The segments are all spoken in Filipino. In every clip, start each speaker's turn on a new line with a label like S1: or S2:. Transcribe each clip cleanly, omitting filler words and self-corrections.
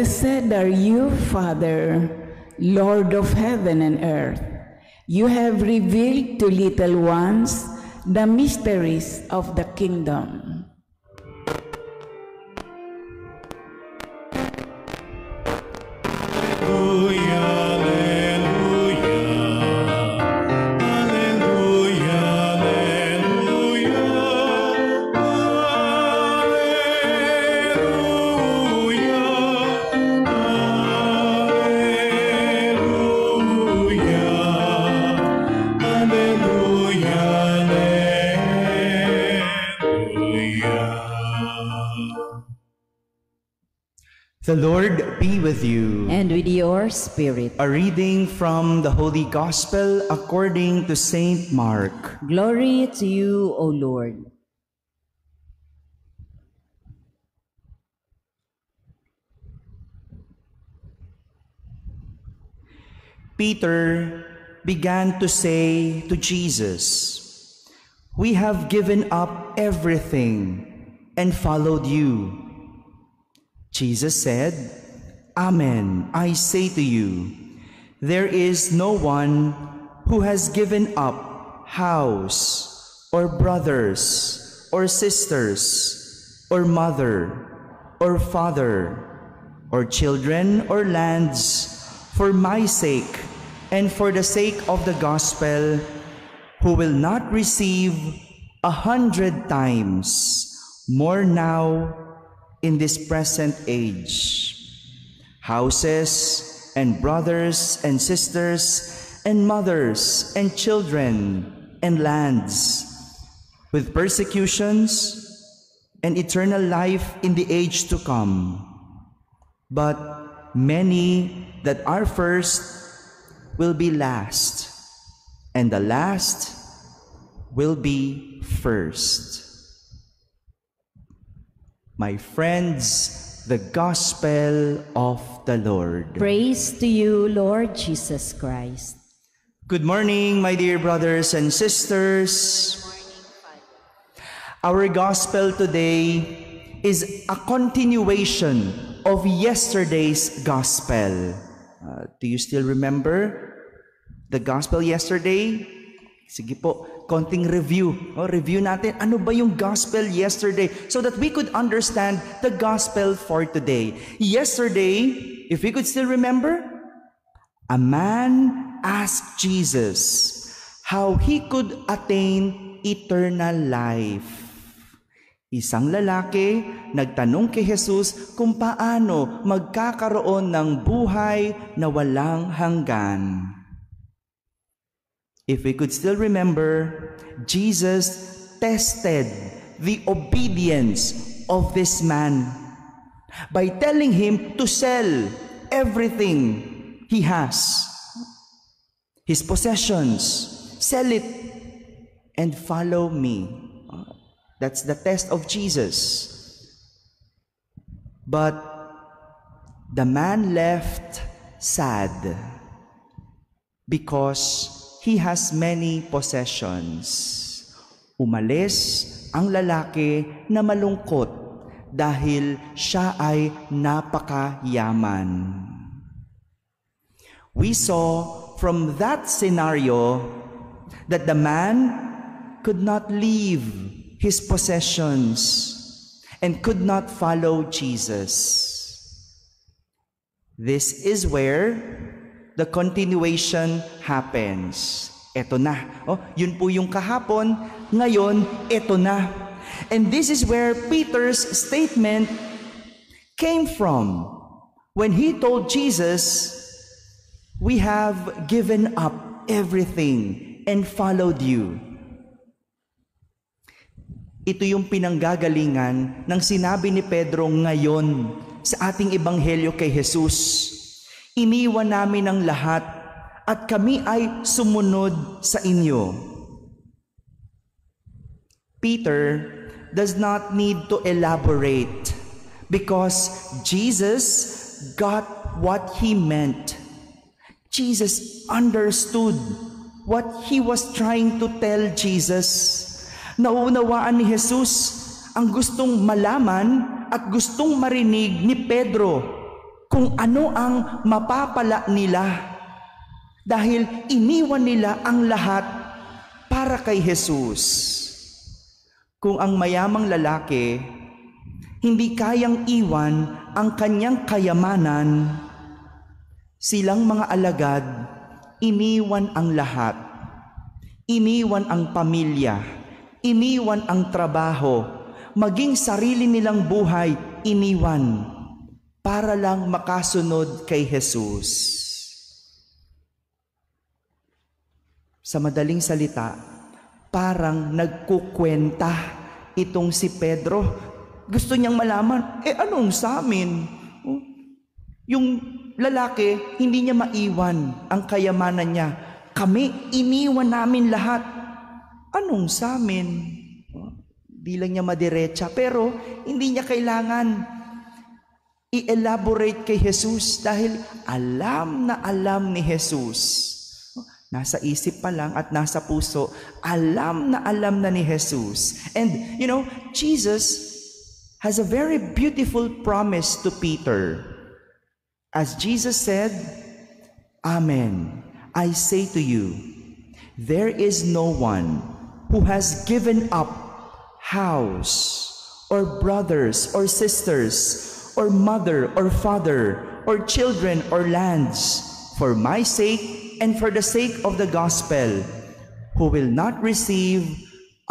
S1: Blessed are you, Father, Lord of heaven and earth. You have revealed to little ones the mysteries of the kingdom.
S2: The Lord be with you.
S3: And with your spirit.
S2: A reading from the Holy Gospel according to Saint Mark.
S3: Glory to you, O Lord.
S2: Peter began to say to Jesus, "We have given up everything and followed you." Jesus said, "Amen, I say to you, there is no one who has given up house, or brothers, or sisters, or mother, or father, or children, or lands, for my sake and for the sake of the gospel, who will not receive 100 times more now in this present age, houses and brothers and sisters and mothers and children and lands, with persecutions and eternal life in the age to come. But many that are first will be last, and the last will be first." My friends, the Gospel of the Lord.
S3: Praise to you, Lord Jesus Christ.
S2: Good morning, my dear brothers and sisters. Our Gospel today is a continuation of yesterday's Gospel. Do you still remember the Gospel yesterday? Sige po, konting review. Review natin, ano ba yung Gospel yesterday so that we could understand the Gospel for today. Yesterday, if we could still remember, a man asked Jesus how he could attain eternal life. Isang lalaki nagtanong kay Jesus kung paano magkakaroon ng buhay na walang hanggan. If we could still remember, Jesus tested the obedience of this man by telling him to sell everything he has, his possessions, sell it, and follow me. That's the test of Jesus. But the man left sad because he has many possessions. Umalis ang lalaki na malungkot dahil siya ay napakayaman. We saw from that scenario that the man could not leave his possessions and could not follow Jesus. This is where the continuation happens. Eto na. Yun po yung kahapon. Ngayon, eto na. And this is where Peter's statement came from. When he told Jesus, "We have given up everything and followed you." Ito yung pinanggagalingan ng sinabi ni Pedro ngayon sa ating ebanghelyo kay Jesus. Iniwan namin ang lahat at kami ay sumunod sa inyo. Peter does not need to elaborate because Jesus got what he meant. Jesus understood what he was trying to tell Jesus. Nauunawaan ni Jesus ang gustong malaman at gustong marinig ni Pedro kung ano ang mapapala nila dahil iniwan nila ang lahat para kay Jesus. Kung ang mayamang lalaki hindi kayang iwan ang kanyang kayamanan, silang mga alagad, iniwan ang lahat. Iniwan ang pamilya, iniwan ang trabaho, maging sarili nilang buhay, iniwan para lang makasunod kay Jesus. Sa madaling salita, parang nagkukwenta itong si Pedro. Gusto niyang malaman, anong sa amin? Yung lalaki, hindi niya maiwan ang kayamanan niya. Kami, iniwan namin lahat. Anong sa amin? Di lang niya madiretsa, pero hindi niya kailangan i-elaborate kay Jesus dahil alam na alam ni Jesus. Nasa isip pa lang at nasa puso, alam na ni Jesus. And you know, Jesus has a very beautiful promise to Peter. As Jesus said, Amen, I say to you, there is no one who has given up house or brothers or sisters or mother or father or children or lands for my sake and for the sake of the gospel, who will not receive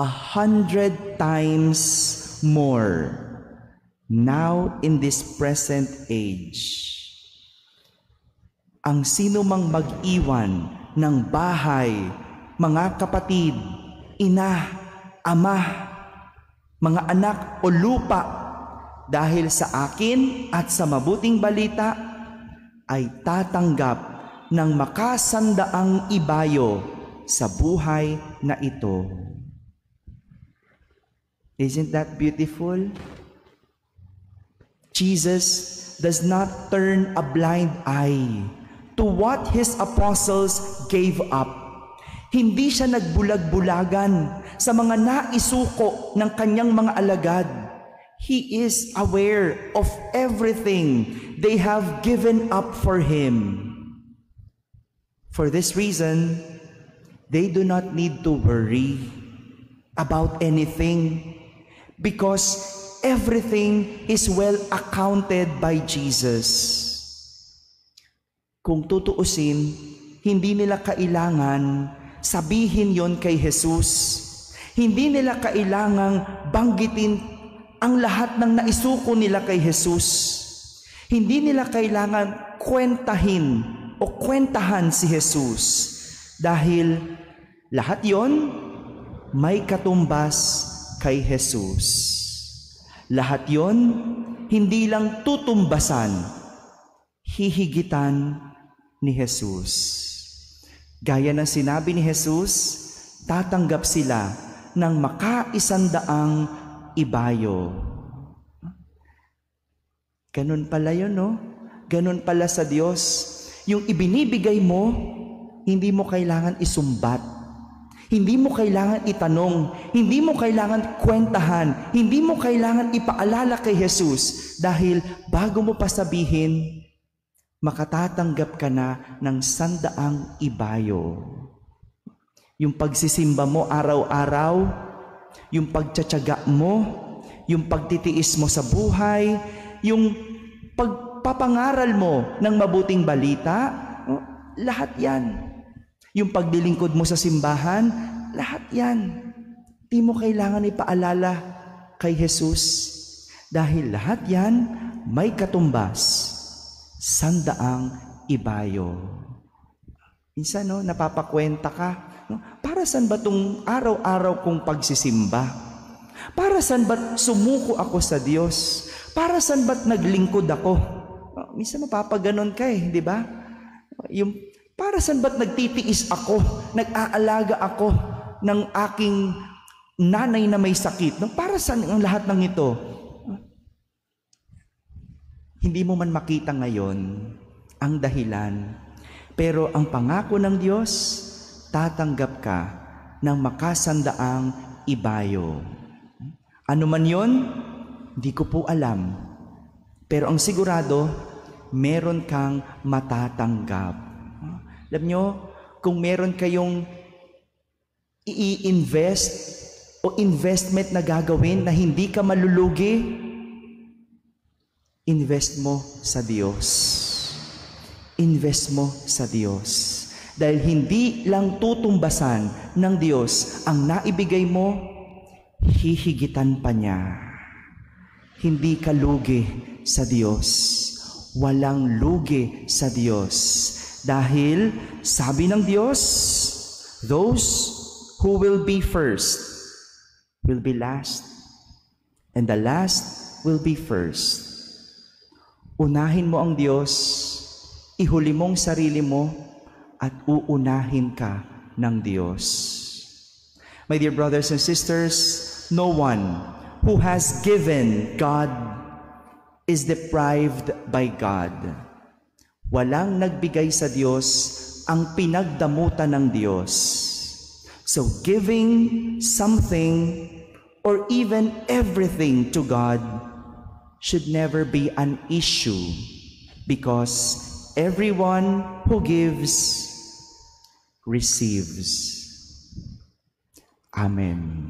S2: 100 times more now in this present age. Ang sino mang mag-iwan ng bahay, mga kapatid, ina, ama, mga anak o lupa dahil sa akin at sa mabuting balita, ay tatanggap ng makasandaang ibayo sa buhay na ito. Isn't that beautiful? Jesus does not turn a blind eye to what His apostles gave up. Hindi siya nagbulag-bulagan sa mga naisuko ng kanyang mga alagad. He is aware of everything they have given up for Him. For this reason, they do not need to worry about anything because everything is well accounted by Jesus. Kung tutuusin, hindi nila kailangan sabihin yon kay Jesus. Hindi nila kailangang banggitin ang lahat ng naisuko nila kay Jesus. Hindi nila kailangan kwentahin o kwentahan si Jesus. Dahil lahat yon may katumbas kay Jesus. Lahat yon hindi lang tutumbasan, hihigitan ni Jesus. Gaya ng sinabi ni Jesus, tatanggap sila ng makaisandaang ibayo. Ganun pala yun, no? Ganun pala sa Diyos. Yung ibinibigay mo, hindi mo kailangan isumbat. Hindi mo kailangan itanong. Hindi mo kailangan kwentahan. Hindi mo kailangan ipaalala kay Jesus. Dahil bago mo pa sabihin, makatatanggap ka na ng 100 ibayo. Yung pagsisimba mo araw-araw, yung pagtsatsaga mo, yung pagtitiis mo sa buhay, yung pagpapangaral mo ng mabuting balita, lahat yan. Yung paglilingkod mo sa simbahan, lahat yan. Di mo kailangan ipaalala kay Jesus. Dahil lahat yan may katumbas. 100 ibayo. Minsan, no, napapakwenta ka, no? Para saan ba itong araw-araw kong pagsisimba? Para saan ba't sumuko ako sa Diyos? Para saan ba't naglingkod ako? Minsan mapapaganon ka di ba? Yung, para saan ba't nagtitiis ako? Nag-aalaga ako ng aking nanay na may sakit? No? Para saan ang lahat ng ito? Hindi mo man makita ngayon ang dahilan, pero ang pangako ng Diyos, tatanggap ka ng makasandaang ibayo. Ano man yon, di ko po alam. Pero ang sigurado, meron kang matatanggap. Alam nyo, kung meron kayong i-invest o investment na gagawin na hindi ka malulugi, invest mo sa Diyos. Invest mo sa Diyos. Dahil hindi lang tutumbasan ng Diyos ang naibigay mo, hihigitan pa niya. Hindi ka lugi sa Diyos. Walang lugi sa Diyos. Dahil sabi ng Diyos, those who will be first will be last, and the last will be first. Unahin mo ang Diyos, ihuli mong sarili mo, at uunahin ka ng Diyos. My dear brothers and sisters, no one who has given God is deprived by God. Walang nagbigay sa Diyos ang pinagdamutan ng Diyos. So giving something or even everything to God should never be an issue, because everyone who gives receives. Amen.